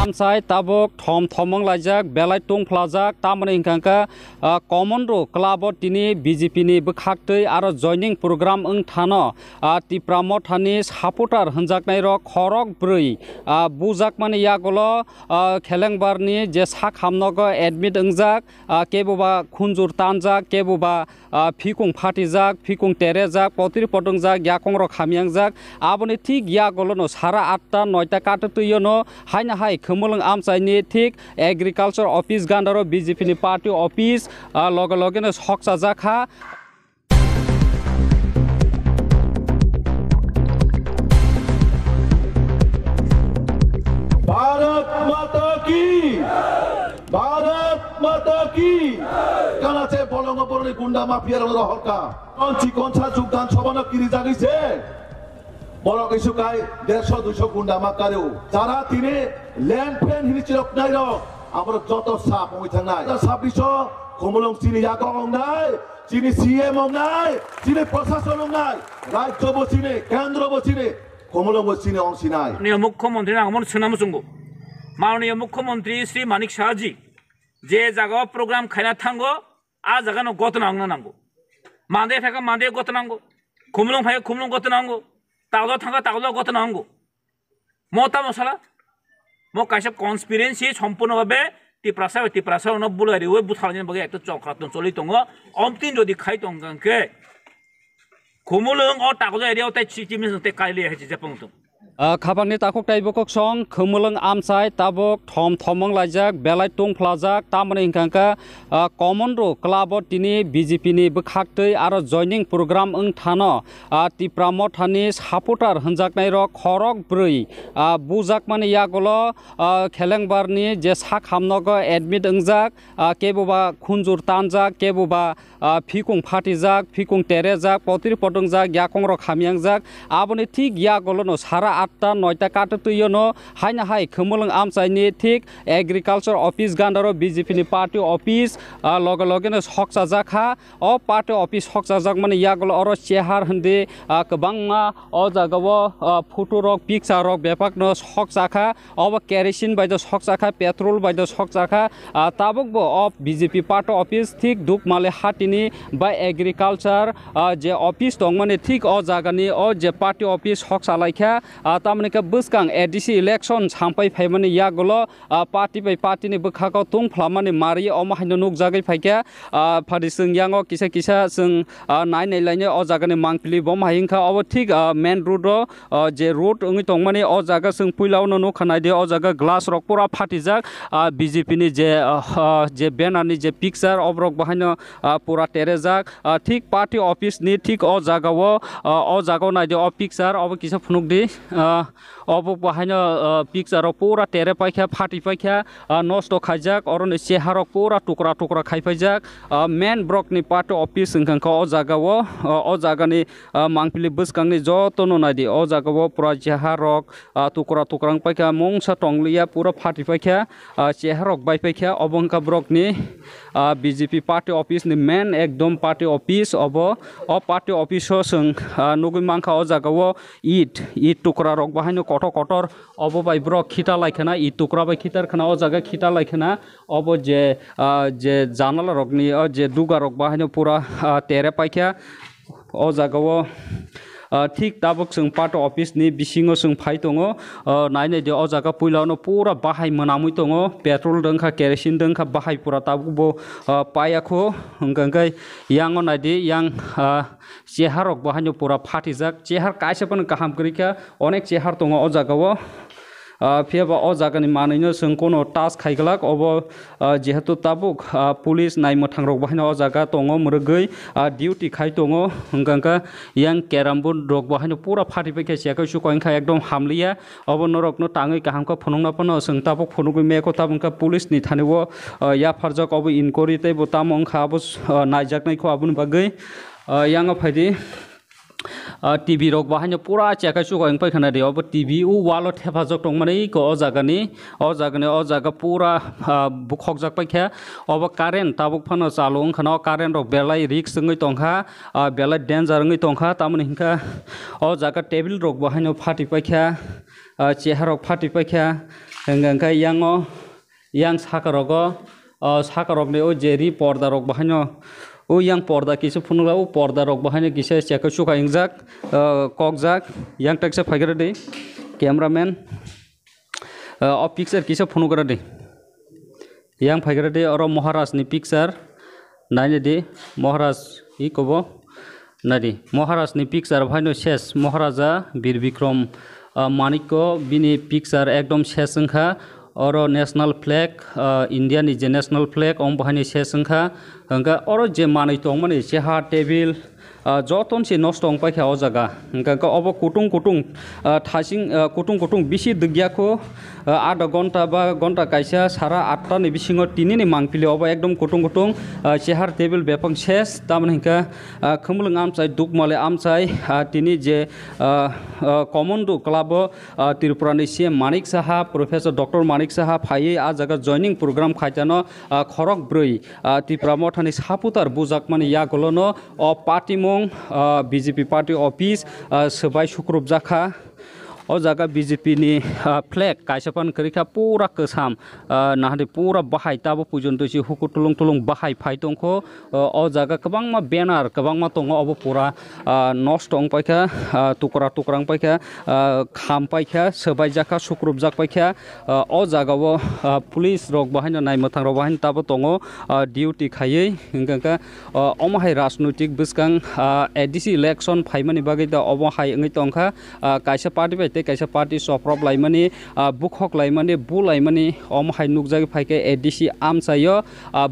Amsai tabok Khumulwng belai Tongphlajak tamani hingkangka common ro club tini BJP ni bwkhaktwi aro joining program thano tipramo thani supporter hunjaknai ro khorok brui bujakmani yakolo khelengbarni je sak hamnogo admit ungjak keboba khunjur tanjak keboba fikung phatijak fikung terejak potir potongjak yakong ro khamyangjak aboni thik yakolo no sara 8ta 9ta kattuyono haina hai Khumulwng amsaini thik agriculture office gandaro BJP ni party office loge loge no soksajak ha Bharat माता की कानाचे बलंग बरनि गुंडा mafia रो हरका कोनची कोनसा जुगदान सबन किरि जागिसे বড় কিছু কাই 150-200 গুন্ডা মাকারেও যারা তিনি ল্যান্ড ফ্যান হিনিচিরক নাই র আমরা যত সাপ হই থাকনাই 2600 Khumulwng চিনি ইয়াগং নাই চিনি সিএম নাই চিনি প্রশাসন নাই রাজ্য বসিনে কেন্দ্র বসিনে Khumulwng বসিনে অংশী নাই মাননীয় মুখ্যমন্ত্রী আমন সুনামসুঙ্গু মাননীয় মুখ্যমন্ত্রী শ্রী মানিক শাহজি যে জায়গা প্রোগ্রাম খাইনা থাঙ্গো আ জায়গানো গতনা আংনা নাঙ্গো মাদে থাকা মাদে গতনাঙ্গো Khumulwng ফাই Khumulwng গতনাঙ্গো तागलो थांगा तागलो गत नांगो मोता मसला मो कासे कन्स्पिरेन्सी सम्पूर्ण भाबे तिप्रासा न बुलारि वे बुथालनि बगे एक चक्रातन चलि दङ अमतिन जदि खाइ दंगांके Khumulwng अ तागलो एरियाव ताइ चिटिमिस ते काइले हेजि जेपंतु Khabangni takok taibokok song Khumulwng amsai tabok Tongphlajak belai Tongphlajak tamani hingkangka common ro club tini BJP ni bwkhaktwi aro joining program thano tipramo thani supporter hunjaknai ro khorok brui bujakmani yakolo khelengbarni je sak hamnogo admit ungjak keboba khunjur tanjak keboba fikung phatijak fikung terejak potir potongjak yakong ro khamyangjak aboni thik yakolo no sara 8ta 9ta kattuyono haina hai Khumulwng amsaini thik agriculture office gandaro BJP ni party office loge loge no soksajak ha o party office soksajak mane yakolo oro chehar hinde kwbangma o jagao photo rok picture rok bepak no soksakha obo kerosene bai do soksakha petrol bai do soksakha tabokbo of BJP party office thik dukmale hatini by agriculture je office tongmane thik o jagani o je party office soksalaikha tamani ka buskang ADC election sampai phaimani yakolo party by party ni bwkhako tungphlamani mari oma haino nukjagai phaikya phadi sung yango kisa kisa sung nainai laine o jagani mangpili bom haingkha obo thik main road ro je road ongi tongmani o jaga sung puilauno nukhanai de o jaga glass rok pura phatijak BJP ni je banner ni je picture obrok bahaino pura terejak thik party office ni thik o jagao nai de o picture obo kisa phunuk di obo bahaino picture pura tere paikha phati paikha nosto khaijak oron cheharok pura tukra tukra khaiphaijak main brok ni party office hingkangka o jagani mangpili buskangni jotono naidi o jagao pura cheharok tukra tukrang paikha mongsa tonglia pura phati paikha cheharok bai paikha obongka brok ni BJP party office ni main ekdom party office obo o party office o sung nugui mangkha o jagao it tukra rok bahaino kotor obo bai brok khita laikhana it tukra bai khitar khana o jaga khita laikhana obo je janala rokni o je duga rok bahaino pura tere paikha o jagao ঠিক tabok sung party office ni bisingo sung phai tongo nainai de o jaga puilano pura bahai manamui tongo petrol dengkha kerosene dengkha bahai pura tabubo payakho hingkangkai yango naidi yang cheharok bahaino pura phatijak chehar kaisa pan kaham krika onek chehar tongo o jagao Fiaba o jagani manino sung kono task khaiglak obo jehetu tabuk police nai mothangrok bahaino o jaga tongo murgui duty khai tongo hingkangka yang kerambun rok bahaino pura phati paikha chekoi su koingkha ekdom hamliya obo norok no tangoi kahamka phunungna pano sung tabuk phunugui meko tabungka police ni thanio ya pharjak obo inquiry tei bo tamong kha abo naijaknai kho abun bagui yang phaidi TV rok bahanya pura cheka chu ko engpai khana de ob TV u walo thepa jok tong mani ko o jaga pura bukhok jak paikha ob current tabuk phano chalung khana current rok belai risk ngai tongkha belai danger ngai tongkha tamani hingka o jaga table rok bahanya phati paikha chair rok phati paikha hingka yang sakarok ne o jeri porda rok bahanya o yang porda kisa phunula o porda rok bahanya kisa cheka chuka ingjak kokjak yang taksa phagara de cameraman o picture kisa phunugara de yang phagara de oro maharaj ni picture naine de maharaj I kobo nadi maharaj ni picture bhaino shesh maharaja bir bikram maniko bini picture ekdom shesh wngkha oro national flag India ni je national flag om bahani sesengkha hingga oro je manui tongmani chair table joton se nostong paikha o jaga hingga obo kutung kutung bisi dugya ko आधा घंटा बा घंटा कायसा सारा 8टा नि बिसिङो तिनि मांगपिले अब एकदम कुटुं चेहार table बेपं शेष तामन हिंका खमुलुंग आमचाय दुकमाले आमचाय तिनि जे कमन दु क्लब त्रिपुरानि CM Manik Saha professor doctor Manik Saha फायै आ जगा जॉइनिंग प्रोग्राम खायतानो खरक ब्रै त्रिपुरा मथानि सापुतार बुजाकमानि यागलोनो अ पार्टीमं बीजेपी पार्टी ऑफिस सबाय सुक्रुब जाखा o jaga BJP ni flag kaisapan kerika pura kesam nahde pura bahai tabo pujonto si huku tulung bahai phai tongkho o jaga kabang ma banner kabang ma tongo obo pura nostong paikha tukrang paikha kham paikha Swbaijak sukrubjak paikha o jaga o police rok bahina nai mathang rok bahin tabo tongo duty khayei hingka omahai rajnotik biskang ADC election phaimani bagai da obo hai ngai tongkha kaisa party kaisa party soprop laimani bukhok laimani bu laimani omhai nukjagi phaike ADC amsayo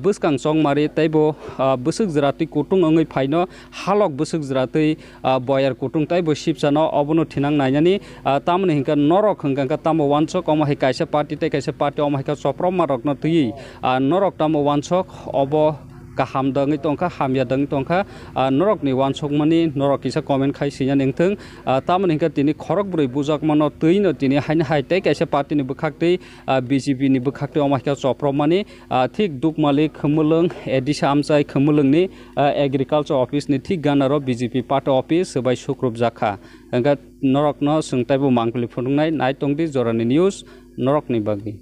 buskang chongmari taibo busuk jrati kutung angai phaino halok busuk jrati boyar kutung taibo sipsano obono thinang nainani tamni hingka norok hingka tamo wansok omhai kaisa party omhai ka soprop marok na tui norok tamo wansok obo kaham dangi tongkha hamya dangi tongkha norok ni wansok mani norok kisa comment khai sinya nengthung tamani hingka tini khorok brui bujak mano tuino tini hain haite kaisa party ni bukhaktei BJP ni bukhaktei omahka soprop mani thik dukmali Khumulwng edisa amchai Khumulwng ni agriculture office ni thik ganaro BJP party office Swbai Sukrub Jakha hingka norok no sungtaibo mangpili phunungnai nai tongdi JORANI news norok ni bagi